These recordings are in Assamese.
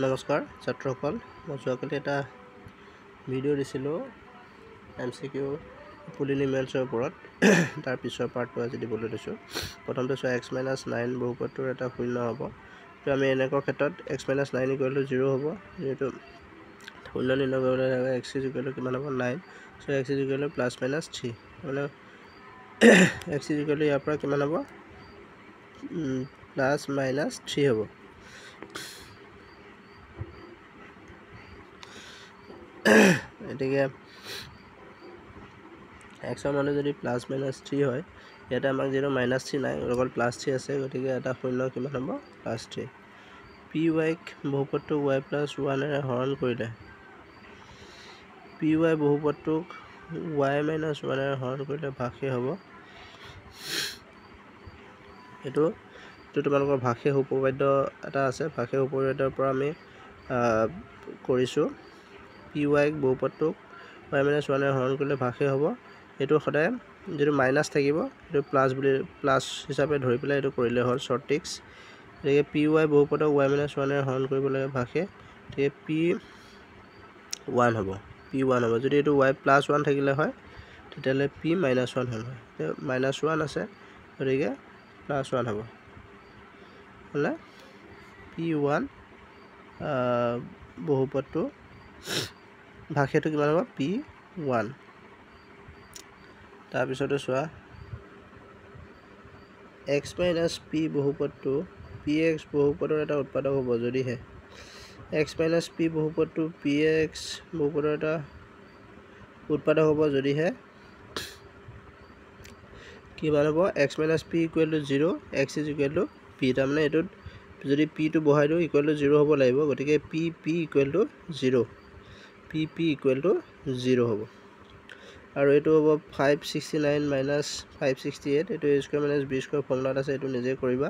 নমস্কাৰ ছাত্ৰসকল মই যোৱাকালি এটা ভিডিঅ' দিছিলোঁ MCQ পলিনিমিয়ালছৰ ওপৰত তাৰ পিছৰ পাৰ্টটো আজি দিবলৈ দিছোঁ প্ৰথমতে চোৱা x - 9 বহুপদটোৰ এটা শূন্য হ'ব তো আমি এনেকুৱা ক্ষেত্ৰত x - 9 = 0 হ'ব যেহেতু শূন্য নিৰ্ণয় কৰিবলৈ হ'লে x = কিমান হ'ব 9 সো x = +-3 মানে x = ইয়াৰ পৰা কিমান হ'ব +-3 হ'ব এটিকে x ৰ মান যদি +-3 হয় ইয়াতে আমাক যেটো -3 নাই অকল +3 আছে গতিকে এটা শূন্য কিমান হ'ব +3 py বহুপদটোক y + 1 এৰে হৰণ কৰিলে py বহুপদটোক y - 1 এৰে হৰণ কৰিলে ভাগশেষ হ'ব এটো তোমালোকৰ ভাগশেষ উপপাদ্য এটা আছে ভাগশেষ উপপাদ্যৰ পৰা আমি কৰিছো py বহুপদটোক y - 1 এৰে হৰণ কৰিলে ভাগশেষ হ'ব এটো সদায় যেটো মাইনাস থাকিব এটো প্লাস হিচাপে ধৰি পেলাই এটো কৰিলে হ'ল শৰ্ট ট্ৰিক্স একে py বহুপদক y - 1 এৰে হৰণ কৰিব লাগে ভাগশেষ তে p1 হ'ব যদি এটো y + 1 থাকিলে হয় তেতিয়ালে p - 1 হ'ল হয় তে -1 আছে গতিকে +1 হ'ব হলে p1 বহুপদটো ভাগশেষটো কিমান হ'ব p1 তাৰ পিছতে চোৱা x - p বহুপদটো px বহুপদৰ এটা উৎপাদক হ'ব যদিহে x - p বহুপদটো px বহুপদৰ এটা উৎপাদক হ'ব যদিহে কিমান হ'ব x - p = 0 x = p তাৰ মানে এটো যদি p টো বহাই দিও = 0 হ'ব লাগিব গতিকে p = 0 p = 0 হ'ব আৰু এটো হ'ব 569 - 568 এটো a² - b² ফৰ্মুলাত আছে এটো নিজে কৰিবা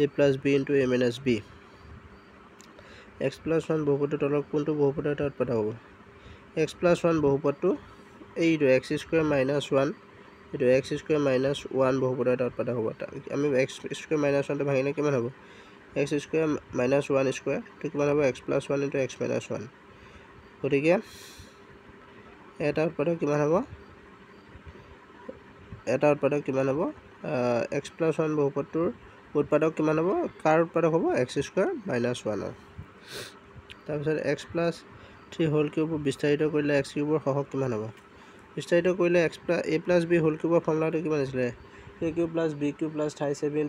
a + b * a - b x + 1 বহুপদটোৰ তলৰ কোনটো বহুপদৰ এটা উৎপাদক হ'ব x + 1 বহুপদটো এইটো x² - 1 এটো x² - 1 বহুপদৰ এটা উৎপাদক হ'ব আমি x² - 1 টো ভাঙিলে কিমান হ'ব x² - 1² তো কিমান হ'ব x + 1 * x - 1 গতিকে এটা উৎপাদক কিমান হ'ব x + 1 বহুপদটোৰ উৎপাদক কিমান হ'ব কাৰ উৎপাদক হ'ব x² - 1 তাৰ পিছত x + 3 হোল কিউব বিস্তাৰিত কৰিলে x³ ৰ সহগ কিমান হ'ব বিস্তাৰিত কৰিলে a + b হোল কিউবৰ ফৰ্মুলাটো কিমান আছিল a³ + b³ + 37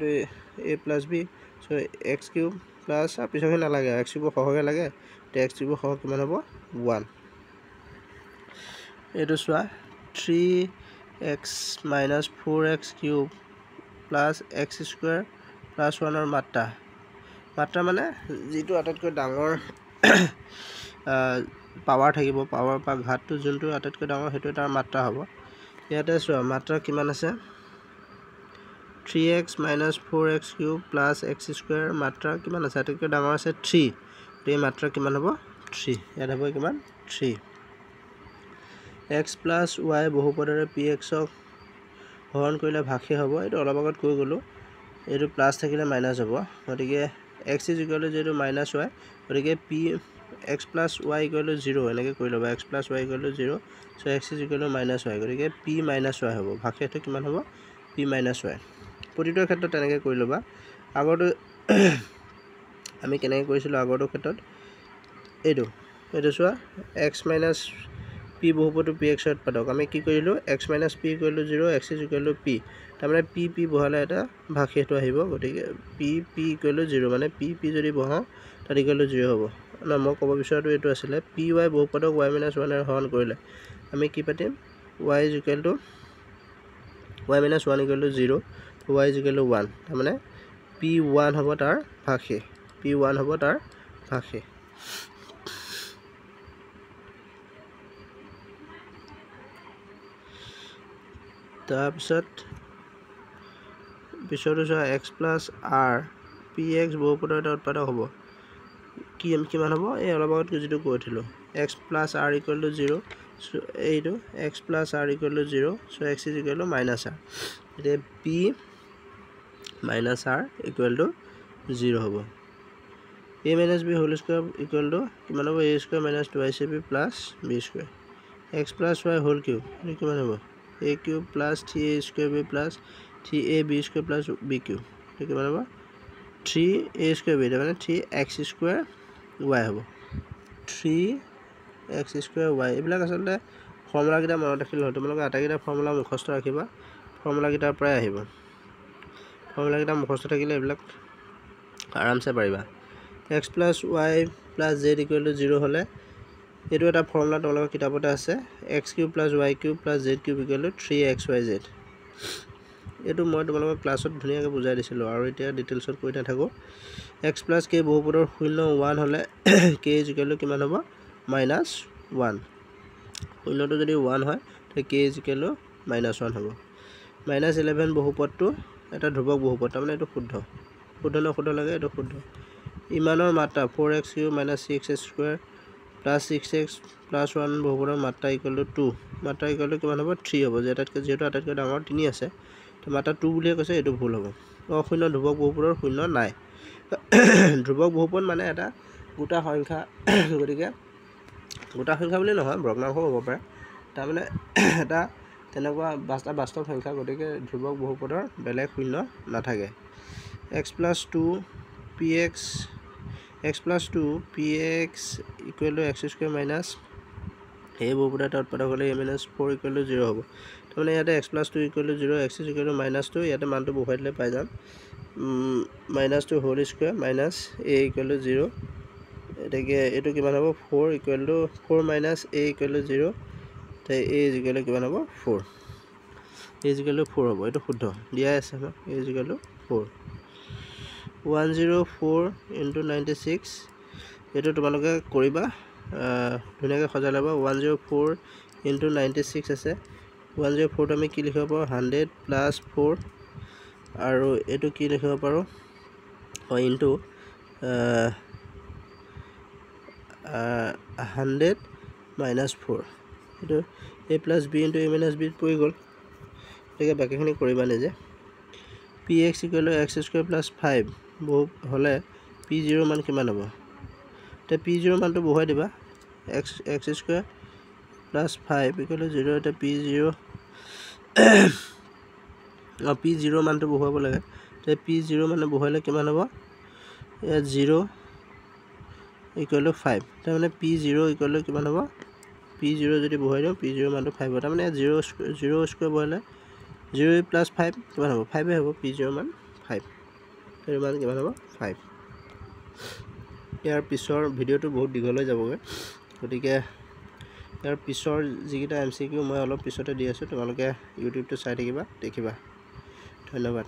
a + b so x³ plus পিছকে নালাগে x³ সহগে লাগে তে x³ সহগ কিমান হ'ব 1 এটো চোৱা 3x - 4x³ + x² + 1 ৰ মাত্ৰা মানে যেটো আটাইতকৈ ডাঙৰ পাৱাৰ থাকিব পাৱাৰ বা ঘাতটো যোনটো আটাইতকৈ ডাঙৰ হেতু তাৰ মাত্ৰা হ'ব ইয়াতে চোৱা মাত্ৰা কিমান আছে 3x - 4x³ + x² মাত্ৰা কিমান আছে আটাইতকৈ ডাঙৰ আছে 3 তে মাত্ৰা কিমান হ'ব 3 ইয়াত হ'ব কিমান 3 x + y বহুপদৰে px ক হৰণ কৰিলে ভাগশেষ হ'ব এটো অলপ আগত কৈ গলো এটো প্লাস থাকিলে মাইনাস হ'ব গতিকে x = যেটো -y গতিকে x + y = 0 এনেকে কৰি লবা x + y = 0 so x = -y গতিকে p - y হ'ব ভাগশেষটো কিমান হ'ব p - y প্ৰতিটোৰ ক্ষেত্ৰত তেনেকে কৰি লবা আগৰটো আমি কেনেকৈ কৰিছিলো আগৰটো ক্ষেত্ৰত এটো চোৱা x - p বহুপদটো px ৰ উৎপাদক আমি কি কৰিলো x - p = 0 x = p তাৰ মানে p বহালে এটা ভাগশেষটো আহিব গতিকে p = 0 মানে p যদি বহাও তাত = 0 হ'ব না মই ক'ব বিচৰাটো এটো আছিল py বহুপদক y - 1 এৰে হৰণ কৰিলে আমি কি পাতিম y = 0 y = 1 তাৰ মানে p1 হ'ব তাৰ ভাগশেষ তাৰ পিছৰটো চোৱা x + r px বহুপদৰ এটা উৎপাদক হ'ব কিমান হ'ব এই অলপ আগত যেটো কৈছিলো x + r = 0 সো এইটো x + r = 0 so x = -r এতিয়া p - r = 0 হ'ব a minus b whole square equal to কিমান হ'ব a square minus 2ac plus b square x plus y whole cube কিমান হ'ব a cube plus 3a square b plus 3ab square plus b cube কিমান হ'ব 3a square b মানে 3x square y হ'ব 3x square y এইবিলাক আসলে ফৰ্মুলা কিটা মনত ৰাখিলে হয় তোমালোকে আটাইকেইটা ফৰ্মুলা মুখস্থ ৰাখিবা ফৰ্মুলা কিটাৰ পৰাই আহিব ফৰ্মুলা কিটা মুখস্থ থাকিলে এইবিলাক আৰামসে পাৰিবা x plus y plus z equal to 0 হলে এটো এটা ফৰ্মুলা তোমালোকৰ কিতাপতে আছে x cube plus y cube plus z cube equal to 3xyz এটো মই তোমালোকৰ ক্লাছত ধুনিয়াকৈ বুজাই দিছিলো আৰু এতিয়া ডিটেইলছত কৈ নাথাকো x plus k বহুপদৰ 0 1 হলে k is equal to কিমান হ'ব -1 শূন্যটো যদি 1 হয় তে k is equal to -1 হ'ব -11 বহুপদটো এটা ধ্ৰুবক বহুপদ মানে এটো শুদ্ধ শুদ্ধ ন শুদ্ধ লাগে এটো শুদ্ধ ইমানৰ মাত্ৰা 4x cube - 6x square plus 6x plus 1 বহুপদৰ মাত্ৰা equal to 2 মাত্ৰা equal to কিমান হ'ব 3 হ'ব যেটাতকৈ যেটো আটাইতকৈ ডাঙৰ 3 আছে তো মাত্ৰা 2 বুলিয়ে কৈছে এটো ভুল হ'ব অশূন্য ধ্ৰুবক বহুপদৰ শূন্য নাই ধ্ৰুবক বহুপদ মানে এটা গোটা সংখ্যা গতিকে গোটা সংখ্যা বুলি নহয় ভগ্নাংশ হ'ব পাৰে তাৰ মানে এটা তেনেকুৱা বাস্তৱ সংখ্যা গতিকে ধ্ৰুবক বহুপদৰ বেলেগ শূন্য নাথাকে x plus 2 px equal to x square minus a বহুপদৰ উৎপাদক হলে a minus 4 equal to 0 হ'ব তাৰমানে ইয়াতে x plus 2 equal to 0 x is equal to -2 ইয়াতে মানটো বহাই দিলে পাই যাম -2 whole square minus a equal to 0 এটাকে এটো কিমান হ'ব 4 equal to 4 minus a equal to 0 তাই a is equal to কিমান হ'ব 4 a is equal to 4 হ'ব এটো শুদ্ধ দিয়া আছে a is equal to 4 104 into 96 এটো তোমালোকে কৰিবা ধুনিয়াকৈ সজাই লবা 104 into 96 আছে 104 আমি কি লিখিব পাৰো 100 plus 4 আৰু এটো কি লিখিব পাৰো into 100 minus 4 এটো a plus b into a minus b পৰি গল এটাকে বাকিখিনি কৰিবা নিজে px equal to x square plus 5 হলে p0 মান কিমান হ'ব তে p0 মানটো বহাই দিবা x square plus 5 equal to 0 তে p0 মানটো বহাব লাগে তে p0 মানে বহাইলে কিমান হ'ব 0 equal to 5 তাৰ মানে p0 equal to কিমান হ'ব p0 যদি বহাই দিও p0 মানটো 5 হ'ব তাৰ মানে 0 স্কয়াৰ বহাইলে 0 plus 5 কিমান হ'ব 5 হ'ব p0 মান 5 এর মান কিমান হ'ব 5 ইয়াৰ পিছৰ ভিডিওটো বহুত দীঘল হৈ যাবগে গতিকে ইয়াৰ পিছৰ যিকিটা এমসিকিউ মই অলপ পিছতে দি আছো তোমালোকে ইউটিউবটো চাই থাকিবা দেখিবা ধন্যবাদ